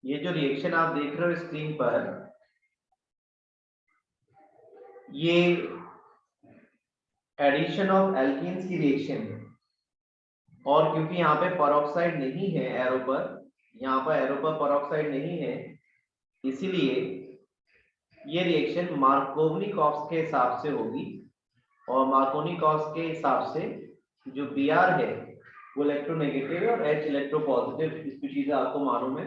ये जो रिएक्शन आप देख रहे हो स्क्रीन पर, ये एडिशन ऑफ एल्कीन्स की रिएक्शन है। और क्योंकि यहाँ पे पेरोक्साइड नहीं है एरो पर, यहाँ पर एरो पर पेरोक्साइड नहीं है, इसीलिए ये रिएक्शन मार्कोवनिक-कॉक्स के हिसाब से होगी। और मार्कोवनिक-कॉक्स के हिसाब से जो Br है वो इलेक्ट्रोनेगेटिव है और H इलेक्ट्रोपॉजिटिव स्पीशीज आपको मालूम है।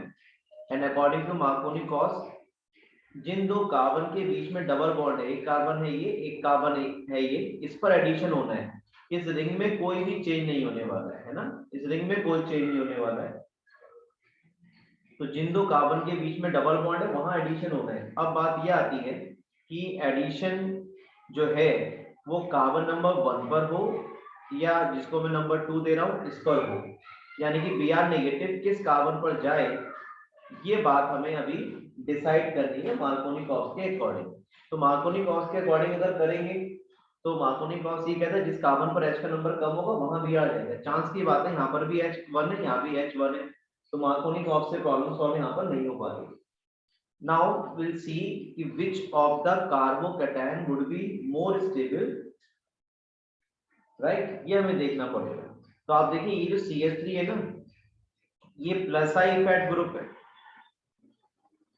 एंड अकॉर्डिंग टू मार्कोवनिक-कॉक्स जिन दो कार्बन के बीच में डबल बॉन्ड है, एक कार्बन है ये, एक कार्बन है ये, इस पर एडिशन होना है। इस रिंग में कोई भी चेंज नहीं होने वाला है ना, इस रिंग में कोई चेंज नहीं होने वाला है। तो जिन दो कार्बन के बीच में डबल बॉन्ड है वहां एडिशन होना है। अब बात यह आती है कि एडिशन जो है वो कार्बन नंबर 1 पर हो या जिसको मैं नंबर 2 दे रहा हूं इस पर हो, यानी कि Br नेगेटिव किस कार्बन पर जाए, ये बात हमें अभी डिसाइड करनी है मार्कोवनिक-कॉक्स के अकॉर्डिंग। तो मार्कोवनिक-कॉक्स के अकॉर्डिंग अगर करेंगे तो मार्कोवनिक-कॉक्स ये कहता है जिस कार्बन पर H का नंबर कम होगा वहां Br जाएगा। चांस की बात है, यहाँ पर भी H1 है, यहाँ भी H1 है, तो मार्कोवनिक-कॉक्स से प्रॉब्लम सॉल्व यहाँ पर नहीं हो पा रही। नाउ विल सी कि which of the carbocation would be more stable, right, ये हमें देखना पड़ेगा। तो आप देखिए ये जो CH3 है ना, ये प्लस आई फैट ग्रुप है।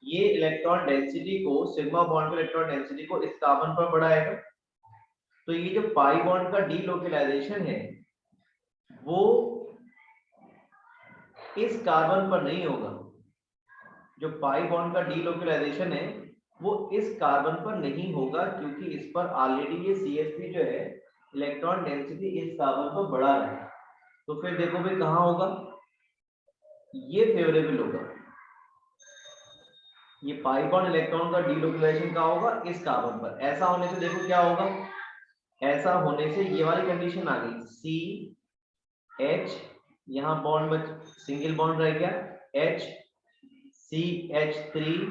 ये इलेक्ट्रॉन डेंसिटी को, सिग्मा बॉन्ड के इलेक्ट्रॉन डेंसिटी को इस कार्बन पर बढ़ाएगा। तो ये जो पाई बॉन्ड का डीलोकलाइजेशन है वो इस कार्बन पर नहीं होगा। जो पाई बॉन्ड का डीलोकलाइजेशन है वो इस कार्बन पर नहीं होगा, क्योंकि इस पर ऑलरेडी ये CH3 जो है इलेक्ट्रॉन डेंसिटी इस कार्बन पर बढ़ा रहा है। तो फिर देखो भाई कहाँ होगा, ये फेवरेबल होगा। ये पाई बॉन्ड इलेक्ट्रॉन का डीलोकलाइजेशन कहाँ होगा, इस कार्बन पर। ऐसा होने से देखो क्या होगा, ऐसा होने से ये वाली कंडीशन आ गई, CH, यहाँ बॉन्ड में सिंगल बॉन्ड रह गया, H CH3,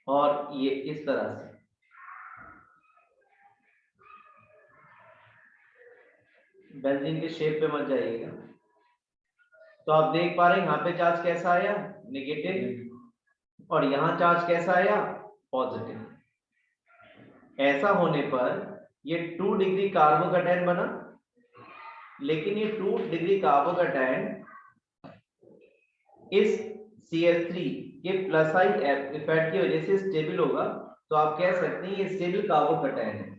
और ये इस तरह से बेंजीन के शेप पे मत जाइएगा। तो आप देख पा रहे हैं यहाँ पे चार्ज कैसा आया, नेगेटिव, और यहाँ चार्ज कैसा आया, पॉजिटिव। ऐसा होने पर ये 2 डिग्री कार्बोकैटायन बना, लेकिन ये 2 डिग्री कार्बोकैटायन इस CH3 के प्लस आई इफेक्ट की वजह से स्टेबल होगा। तो आप कह सकते हैं ये स्टेबल कार्बोकैटायन है।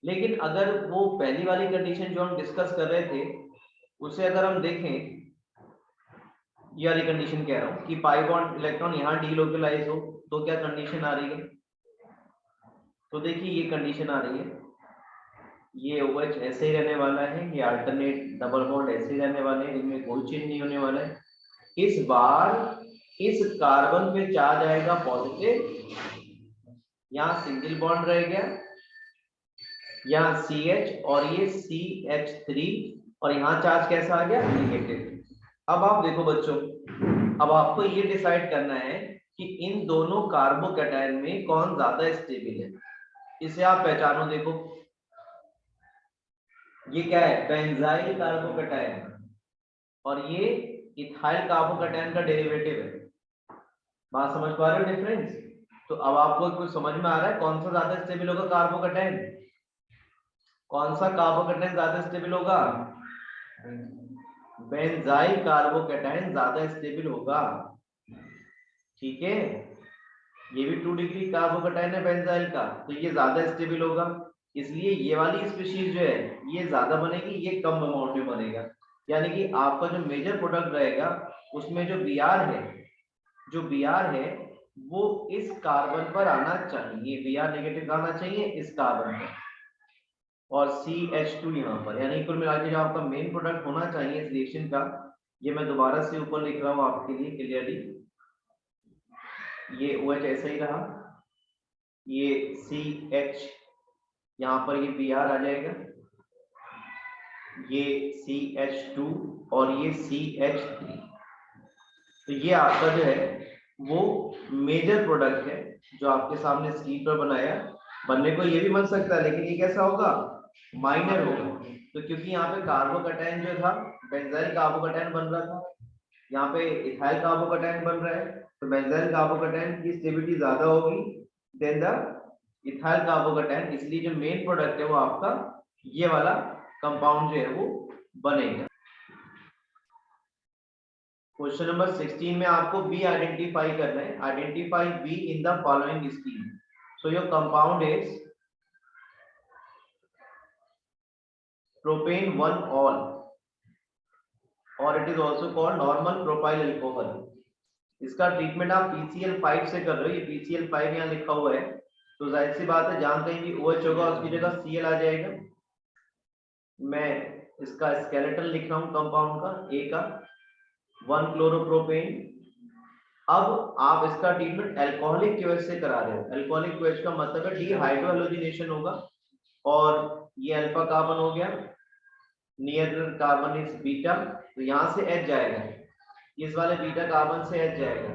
लेकिन अगर वो पहली वाली कंडीशन जो हम डिस्कस कर रहे थे उसे अगर हम देखें, ये वाली कंडीशन कह रहा हूं कि पाई बॉन्ड इलेक्ट्रॉन यहाँ डीलोकलाइज हो, तो क्या कंडीशन आ रही है, तो देखिए ये कंडीशन आ रही है, ये OH ऐसे ही रहने वाला है, ये अल्टरनेट डबल बॉन्ड ऐसे ही रहने वाले हैं, इनमें कोई चेंज नहीं होने वाला है। इस बार इस कार्बन पे चार्ज आएगा पॉजिटिव, यहाँ सिंगल बॉन्ड रह गया, यहाँ CH और ये CH3, और यहाँ चार्ज कैसा आ गया, नेगेटिव। अब आप देखो बच्चों, अब आपको ये डिसाइड करना है कि इन दोनों कार्बोकैटायन में कौन ज्यादा स्टेबल है। इसे आप पहचानो, देखो ये क्या है, बेंजाइल कार्बोकैटायन, और ये इथाइल कार्बोकैटायन का डेरिवेटिव है। बात समझ पा रहे हो डिफरेंस? तो अब आपको कुछ समझ में आ रहा है कौन सा ज्यादा स्टेबल होगा कार्बोकैटायन, कौन सा कार्बोकैटायन ज्यादा स्टेबल होगा, बेंजाइल कार्बोकैटायन ज्यादा स्टेबल होगा। ठीक है, ये भी 2 डिग्री कार्बोकैटायन है बेंजाइल का, तो ये ज्यादा स्टेबल होगा। इसलिए ये वाली स्पीशीज जो है ये ज्यादा बनेगी, ये कम अमाउंट में बनेगा। यानी कि आपका जो मेजर प्रोडक्ट रहेगा उसमें जो Br है, जो Br है वो इस कार्बन पर आना चाहिए, Br नेगेटिव आना चाहिए इस कार्बन पर, और CH2 यहाँ पर। यानी कुल मिला के जो आपका मेन प्रोडक्ट होना चाहिए इस रिएक्शन का, ये मैं दोबारा से ऊपर लिख रहा हूँ आपके लिए क्लियरली, ये OH ऐसा ही रहा, ये CH, यहाँ पर ये Br आ जाएगा, ये CH2 और ये CH3। तो ये आपका जो है वो मेजर प्रोडक्ट है जो आपके सामने स्क्रीन पर बनाया। बनने को ये भी बन सकता है, लेकिन ये कैसा होगा, माइनर होगा। तो क्योंकि यहाँ पे कार्बोकैटायन जो था बेंजाइल कार्बोकैटायन बन रहा था, यहाँ पे इथाइल कार्बोकैटायन बन रहा है, तो बेंजाइल कार्बोकैटायन की स्टेबिलिटी ज्यादा होगी देन द इथाइल कार्बोकैटायन, इसलिए जो मेन प्रोडक्ट है वो आपका ये वाला कंपाउंड जो है वो बनेगा। क्वेश्चन नंबर 16 में आपको बी आइडेंटिफाई करना है। Identify B in the following scheme. So your compound is propane 1-ऑल और it is also called normal propyl alcohol. इसका ट्रीटमेंट आप PCl5 से कर रहे हो, ये PCl5 यहाँ लिखा हुआ है, तो जाहिर सी बात है जानते हैं कि OH होगा, उसकी जगह Cl आ जाएगा। मैं इसका स्केलेटन लिख रहा हूँ कंपाउंड का, A का 1-क्लोरोप्रोपेन। अब आप इसका ट्रीटमेंट अल्कोहलिक क्वेज से करा रहे हो। अल्कोहलिक क्वेज का मतलब है डीहाइड्रोहैलोजिनेशन होगा, और ये अल्फा कार्बन हो गया, नियर कार्बन इज बीटा, तो यहाँ से H जाएगा, इस वाले बीटा कार्बन से H जाएगा,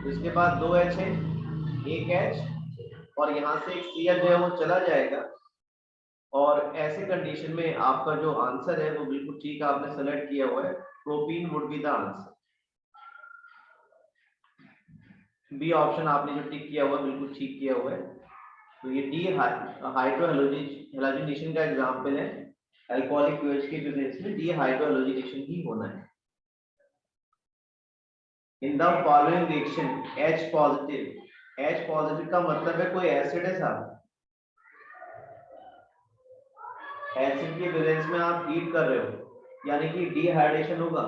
तो इसके बाद 2 H है, एक H और यहाँ से एक Cl जो है वो चला जाएगा। और ऐसे कंडीशन में आपका जो आंसर है वो बिल्कुल ठीक आपने सेलेक्ट किया हुआ है, propene would be the answer. B option आपने जो टिक किया हुआ है बिल्कुल ठीक किया हुआ है। तो ये डी हाइड्रोहैलोजिनेशन का एग्जांपल है, अल्कोहलिक क्वेज के बिजनेस में डी हाइड्रोहैलोजिनेशन ही होना है। इन the following reaction H positive, H positive का मतलब है कोई एसिड है साहब, एसिड के प्रेजेंस में आप हीट कर रहे हो, यानी कि डिहाइड्रेशन होगा।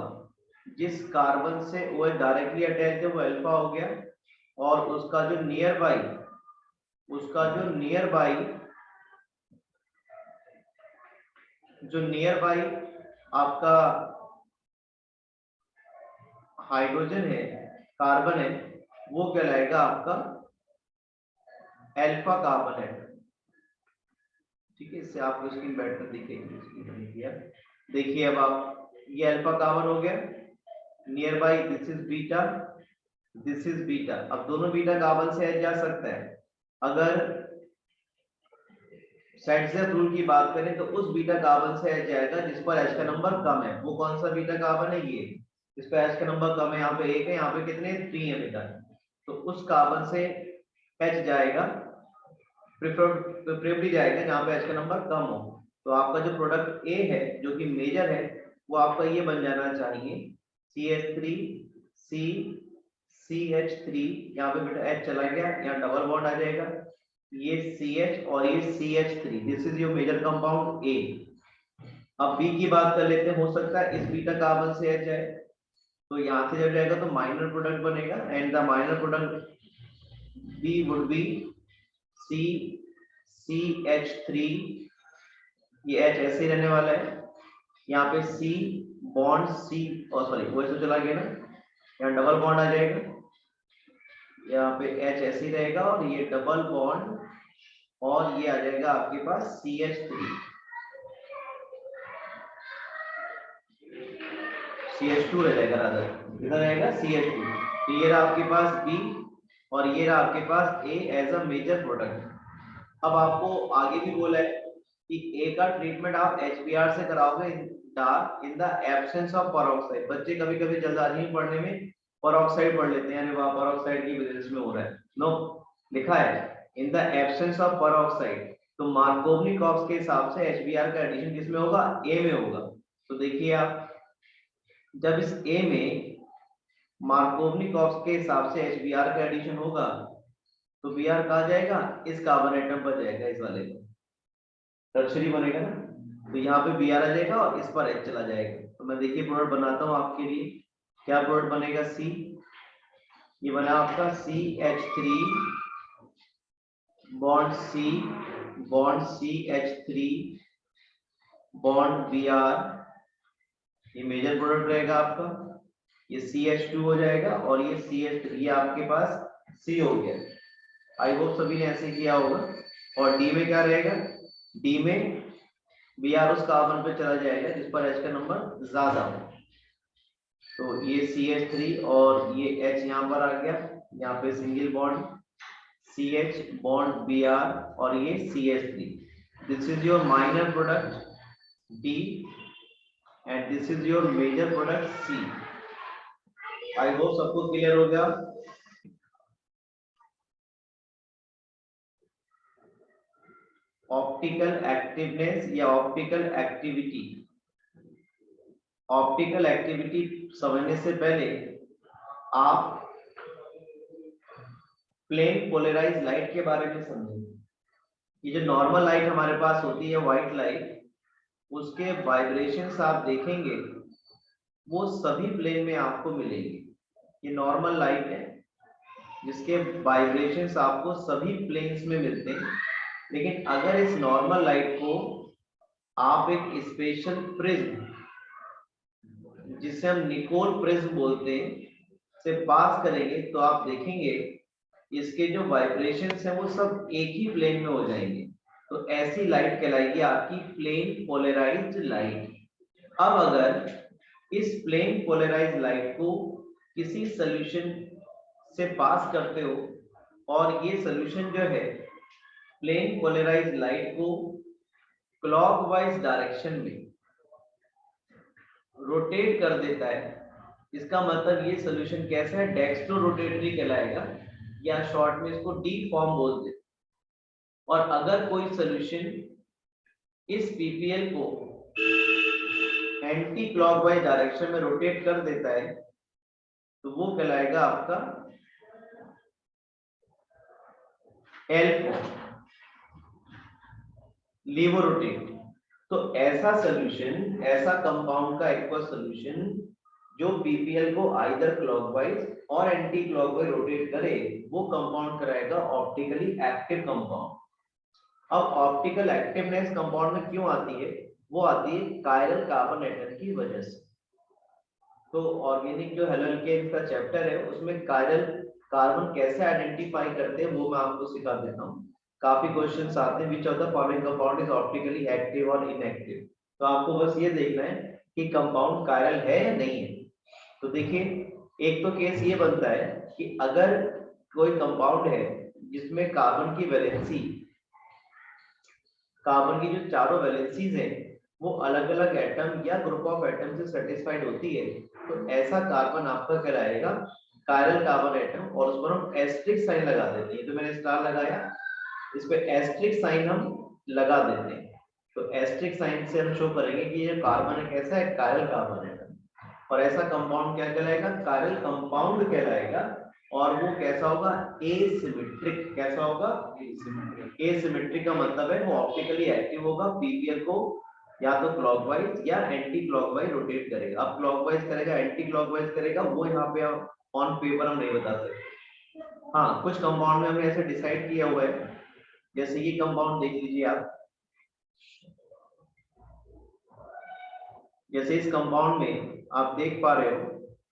जिस कार्बन से OH डायरेक्टली अटैच है वो अल्फा हो गया, और उसका जो नियर बाई आपका हाइड्रोजन है, कार्बन है, वो कहलाएगा आपका अल्फा कार्बन है। ठीक है, इससे आपको स्क्रीन बेटर दिखेगी। देखिए अब आप, ये अल्फा कार्बन हो गया, near by this is beta, this is beta. अब दोनों बीटा कार्बन से H जा सकता है। अगर सेट्सफ रूल की बात करें तो उस बीटा कार्बन से H जाएगा जिस पर H का नंबर कम है। वो कौन सा बीटा कार्बन है? ये, इस पर H का नंबर कम है, यहाँ पे 1 है, यहाँ पे कितने 3 है बेटा, तो उस कार्बन से H जाएगा, प्रेफरेबली जाएगा जहाँ पे H का नंबर कम हो। तो आपका जो प्रोडक्ट A है जो कि मेजर है वो आपका ये बन जाना चाहिए CH3 CH3, यहाँ पे बेटा H चला गया, यहाँ डबल बॉन्ड आ जाएगा, ये CH और ये CH3, this is your major compound A। अब B की बात कर लेते हैं, हो सकता है इस बीटा कार्बन से H जाए, तो यहाँ से जब जाएगा तो माइनर प्रोडक्ट बनेगा, and the minor product B would be CH3, ये H ऐसे ही रहने वाला है, यहाँ पे C बॉन्ड C, और सॉरी वो ऐसे चला गया ना, यहाँ डबल बॉन्ड आ जाएगा, यहाँ पे H ऐसे ही रहेगा और ये डबल बॉन्ड, और ये आ जाएगा आपके पास CH2 रह जाएगा, रादर इधर रहेगा CH2। तो ये रहा आपके पास B और ये रहा आपके पास A as a major product. अब आपको आगे भी बोला है कि A का ट्रीटमेंट आप HBr से कराओगे in the absence of peroxide. बच्चे कभी कभी जल्दबाजी में पढ़ने में पेरोक्साइड पढ़ लेते हैं, यानी वहां पेरोक्साइड की वजह में हो रहा है, नो, लिखा है in the absence of peroxide. तो मार्कोवनिक-ऑक्स के हिसाब से HBr का एडिशन किसमें होगा? A में होगा। तो देखिए आप, जब इस A में मार्कोवनिक-ऑक्स के हिसाब से HBr का एडिशन होगा तो Br कहाँ जाएगा? इस कार्बन एटम पर जाएगा, इस वाले पर टर्शरी बनेगा ना, तो यहाँ पे Br आ जाएगा और इस पर H चला जाएगा। तो मैं देखिए प्रोडक्ट बनाता हूँ आपके लिए, क्या प्रोडक्ट बनेगा? C, ये बना आपका CH3 bond C bond CH3 bond Br, ये मेजर प्रोडक्ट रहेगा आपका, ये CH2 हो जाएगा और ये CH3, ये आपके पास C हो गया। आई होप सभी ने ऐसे किया होगा। और D में क्या रहेगा? D में Br उस कार्बन पे चला जाएगा जिस पर H का नंबर ज्यादा हो। तो ये CH3 और ये H यहाँ पर आ गया, यहाँ पे single bond CH bond Br और ये CH3, this is your minor product D and this is your major product C। I hope सबको क्लियर हो गया। ऑप्टिकल एक्टिवनेस या ऑप्टिकल एक्टिविटी, ऑप्टिकल एक्टिविटी समझने से पहले आप प्लेन पोलराइज लाइट के बारे में समझेंगे। ये जो नॉर्मल लाइट हमारे पास होती है व्हाइट लाइट, उसके वाइब्रेशंस आप देखेंगे वो सभी प्लेन में आपको मिलेंगे। ये नॉर्मल लाइट है जिसके वाइब्रेशंस आपको सभी प्लेन्स में मिलते हैं। लेकिन अगर इस नॉर्मल लाइट को आप एक स्पेशल प्रिज्म, जिसे हम निकोल प्रिज्म बोलते हैं, से पास करेंगे तो आप देखेंगे इसके जो वाइब्रेशंस हैं वो सब एक ही प्लेन में हो जाएंगे। तो ऐसी लाइट कहलाएगी आपकी प्लेन पोलराइज्ड लाइट। अब अगर इस प्लेन पोलराइज्ड लाइट को किसी सॉल्यूशन से पास करते हो और ये सॉल्यूशन जो है प्लेन पोलराइज्ड लाइट को क्लॉकवाइज डायरेक्शन में रोटेट कर देता है, इसका मतलब ये सॉल्यूशन कैसा है, डेक्स्ट्रो रोटेटरी कहलाएगा, या शॉर्ट में इसको डी फॉर्म बोलते हैं। और अगर कोई सॉल्यूशन इस पीपीएल को एंटी क्लॉकवाइज डायरेक्शन में रोटेट कर देता है तो वो कहलाएगा आपका एल फॉर्म, लीवो रोटेट। तो ऐसा सॉल्यूशन, ऐसा कंपाउंड का एक्वस सॉल्यूशन जो पीपीएल को आइदर क्लॉकवाइज और एंटी क्लॉकवाइज रोटेट करे, वो कंपाउंड कराएगा ऑप्टिकली एक्टिव कंपाउंड। अब ऑप्टिकल एक्टिवनेस कंपाउंड में क्यों आती है, वो आती है कायरल कार्बन एटम की वजह से। तो ऑर्गेनिक जो हेलोल्केन्स का चैप्टर है उसमें कायरल कार्बन कैसे आइडेंटिफाई करते हैं वो मैं आपको सिखा देता हूँ। काफी क्वेश्चंस आते हैं, which of the following compound is optically active और इनएक्टिव। तो आपको बस ये देखना है कि कंपाउंड कायरल है या नहीं है। तो देखिए, एक तो केस ये बनता है कि अगर कोई कंपाउंड है जिसमें कार्बन की वैलेंसी, कार्बन की जो चारों वैलेंसीज हैं वो अलग अलग एटम या ग्रुप ऑफ एटम से सेटिस्फाइड होती है, तो ऐसा कार्बन आपका कहलाएगा कायरल कार्बन एटम, और उस पर हम एस्ट्रिक साइन लगा देते हैं। तो मैंने स्टार लगाया, इस पे एस्ट्रिक साइन हम लगा देते हैं। तो एस्ट्रिक साइन से हम शो करेंगे कि ये कार्बन है कैसा है, कायरल कार्बन एटम। और ऐसा कंपाउंड क्या कहलाएगा, कायरल कंपाउंड कहलाएगा। और वो कैसा होगा, एसिमेट्रिक। कैसा होगा, एसिमेट्रिक का मतलब है वो ऑप्टिकली एक्टिव होगा, पीपीएल को या तो क्लॉकवाइज या एंटी क्लॉकवाइज रोटेट करेगा। अब क्लॉकवाइज करेगा, एंटी क्लॉकवाइज करेगा, वो यहाँ पे ऑन पेपर हम नहीं बता सकते। हाँ, कुछ कंपाउंड में हमने ऐसे डिसाइड किया हुआ है, जैसे ये कंपाउंड देख लीजिए आप, जैसे इस कंपाउंड में आप देख पा रहे हो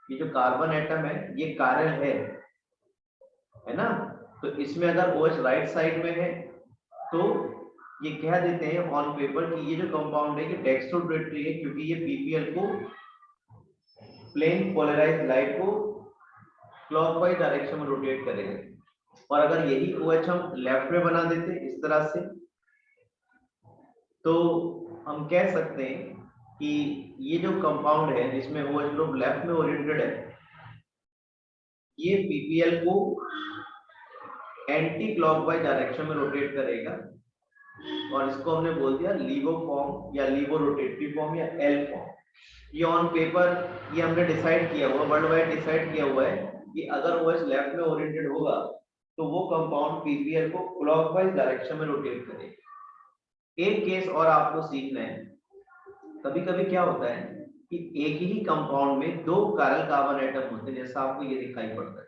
कि जो कार्बन एटम है ये कायरल है ना। तो इसमें अगर OH राइट साइड में है तो ये कह देते हैं ऑन पेपर कि ये जो कंपाउंड है ये डेक्स्ट्रो रोटेटरी है, क्योंकि ये पीपीएल को, प्लेन पोलराइज्ड लाइट को क्लॉकवाइज डायरेक्शन में रोटेट करेगा। और अगर यही OH हम लेफ्ट में बना देते इस तरह से, तो हम कह सकते हैं कि ये जो कंपाउंड है जिसमें OH ग्रुप लेफ्ट में ओरिएंटेड है, ये पीपीएल को एंटी क्लॉकवाइज डायरेक्शन में रोटेट करेगा, और इसको हमने बोल दिया लीवो फॉर्म या लीवो रोटेटरी फॉर्म या एल फॉर्म। ये ऑन पेपर ये हमने डिसाइड किया हुआ, वर्ल्ड वाइड डिसाइड किया हुआ है कि अगर OH लेफ्ट में ओरिएंटेड होगा तो वो कंपाउंड पीपीएल को क्लॉकवाइज डायरेक्शन में रोटेट करेगा। एक केस और आपको सीखना है, कभी कभी क्या होता है कि एक ही कंपाउंड में दो कायरल कार्बन एटम होते हैं, जैसा आपको ये दिखाई पड़ता है।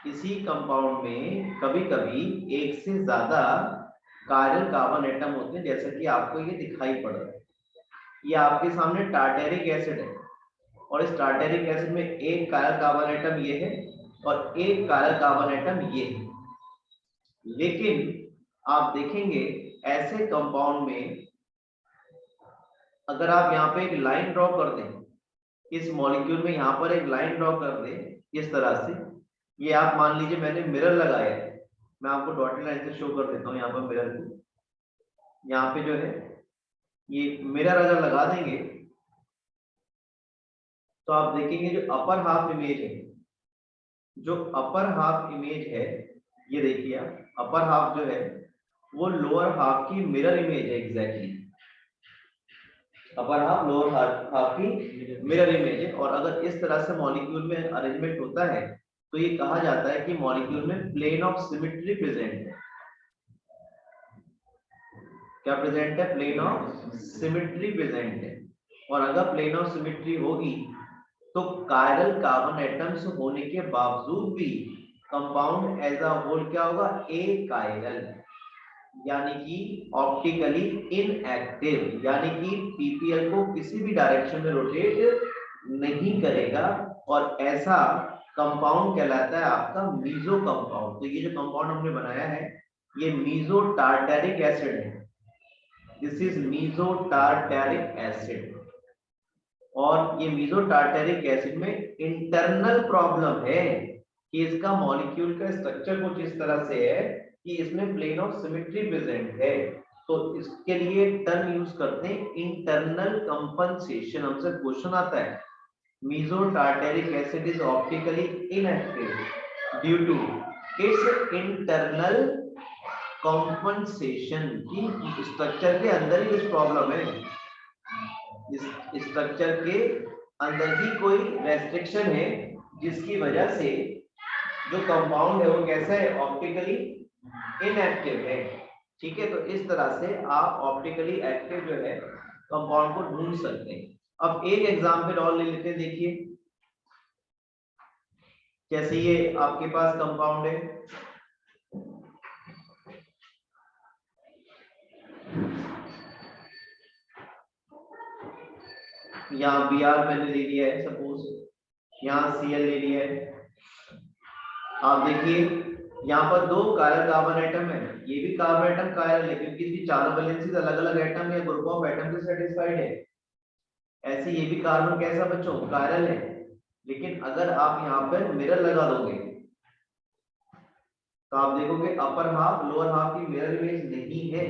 इसी कंपाउंड में कभी कभी एक से ज्यादा कायरल कार्बन एटम होते हैं, जैसा कि आपको ये दिखाई पड़ रहा है। ये आपके सामने टार्टेरिक एसिड है, और इस टार्टेरिक एसिड में एक कायरल कार्बन एटम ये है और एक कायरल कार्बन एटम ये है। लेकिन आप देखेंगे ऐसे कंपाउंड में अगर आप यहाँ पे एक लाइन ड्रॉ कर दें, इस मॉलिक्यूल में यहाँ पर एक लाइन ड्रॉ कर दें इस तरह से, ये आप मान लीजिए मैंने मिरर लगाया है, मैं आपको डॉटेड लाइन से शो कर देता हूँ यहाँ पर मिरर को। यहाँ पे जो है ये मिरर अगर लगा देंगे तो आप देखेंगे जो अपर हाफ इमेज है, जो अपर हाफ इमेज है, ये देखिए आप, अपर हाफ जो है वो लोअर हाफ की मिरर इमेज है एग्जैक्टली। अपर हाफ लोअर हाफ की मिरर इमेज है। और अगर इस तरह से मॉलिक्यूल में अरेंजमेंट होता है तो ये कहा जाता है कि मॉलिक्यूल में प्लेन ऑफ सिमेट्री प्रेजेंट है। क्या प्रेजेंट है? प्लेन ऑफ सिमेट्री प्रेजेंट है। और अगर प्लेन ऑफ सिमेट्री होगी तो कायरल कार्बन एटम्स होने के बावजूद भी कंपाउंड एज अ होल क्या होगा? ए कायरल, यानी कि ऑप्टिकली इनएक्टिव, यानी कि पीपीएल को किसी भी डायरेक्शन में रोटेट नहीं करेगा। और ऐसा कंपाउंड कहलाता है आपका मीजो कंपाउंड। तो ये जो कंपाउंड हमने बनाया है ये मीजो टार्टेरिक एसिड है। This is meso tartaric acid. और ये मीजो टार्टेरिक एसिड में इंटरनल प्रॉब्लम है कि इसका मॉलिक्यूल का स्ट्रक्चर कुछ इस तरह से है कि इसमें प्लेन ऑफ सिमेट्री प्रेजेंट है। तो इसके लिए टर्म यूज करते हैं इंटरनल कंपनसेशन। हमसे क्वेश्चन आता है meso tartaric acid is optically inactive due to its internal compensation, की स्ट्रक्चर के अंदर ही कुछ प्रॉब्लम है, इस स्ट्रक्चर के अंदर ही कोई रेस्ट्रिक्शन है जिसकी वजह से जो कंपाउंड है वो कैसा है? ऑप्टिकली इनएक्टिव है। ठीक है, तो इस तरह से आप ऑप्टिकली एक्टिव जो है कंपाउंड को ढूंढ सकते हैं। अब एक एग्जांपल और ले लेते हैं। देखिए जैसे ये आपके पास कंपाउंड है, यहाँ बी आर मैंने ले लिया है, सपोज यहाँ सी एल ले लिया है। आप देखिए यहाँ पर दो कायरल कार्बन एटम है, ये भी कार्बन एटम कायरल है क्योंकि इसकी चारों वैलेंसीज अलग अलग एटम या ग्रुप ऑफ एटम से सेटिस्फाइड है। ऐसे ये भी कार्बन कैसा बच्चों? कायरल है। लेकिन अगर आप यहाँ पर मिरर लगा दोगे तो आप देखोगे अपर हाफ लोअर हाफ की मिरर इमेज नहीं है।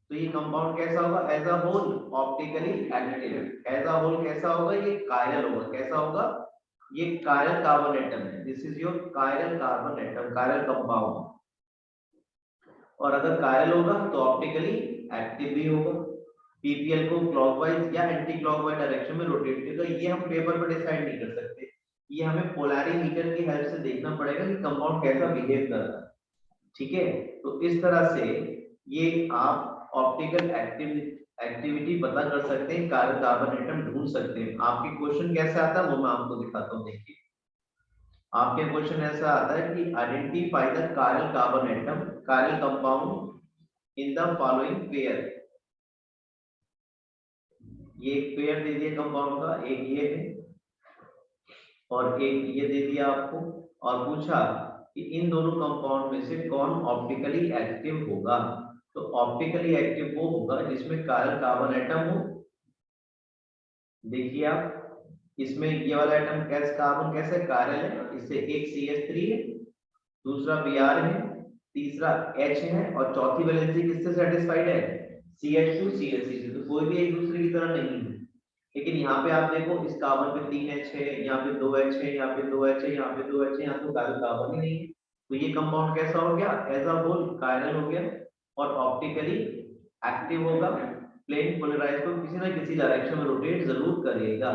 तो ये कंपाउंड कैसा होगा? As a whole optically active. As a whole कैसा होगा? ये कायरल होगा। कैसा होगा? ये कायरल कार्बन एटम है। This is your chiral carbon atom, chiral compound. और अगर कायरल होगा तो ऑप्टिकली एक्टिव भी होगा। पीपीएल को क्लॉकवाइज या एंटी क्लॉकवाइज डायरेक्शन में रोटेट करेगा। ये हम पेपर पर डिसाइड नहीं कर सकते, ये हमें पोलैरिमीटर की हेल्प से देखना पड़ेगा कि कंपाउंड कैसा बिहेव कर रहा है। ठीक है, तो इस तरह से ये आप ऑप्टिकल एक्टिविटी पता कर सकते हैं, कार्बन एटम ढूंढ सकते हैं। आपके क्वेश्चन कैसे आता है वो मैं आपको दिखाता हूँ। देखिए आपके क्वेश्चन ऐसा आता है कि identify the chiral carbon atom, chiral compound in the following pair. ये एक पेयर दे दिया कंपाउंड का, एक ये है और एक ये दे दिया आपको, और पूछा कि इन दोनों कंपाउंड में से कौन ऑप्टिकली एक्टिव होगा। तो ऑप्टिकली एक्टिव वो होगा जिसमें कायरल कार्बन एटम हो। देखिए आप इसमें ये वाला एटम कैसे कार्बन कैसे कायरल है, इससे एक CH3 है, दूसरा Br है, तीसरा H है और चौथी वैलेंसी किससे सेटिस्फाइड है? CH2 CH3 से। तो कोई भी एक दूसरे की तरह नहीं है। लेकिन यहाँ पे आप देखो इस कार्बन पे 3H है, यहाँ पे 2H है, यहाँ पे 2H है, यहाँ पे 2H है, यहाँ तो कायरल कार्बन ही नहीं है। तो ये कंपाउंड कैसा हो गया? एज अ होल कायरल हो गया और ऑप्टिकली एक्टिव होगा। प्लेन पोलराइज को किसी ना किसी डायरेक्शन में रोटेट जरूर करेगा।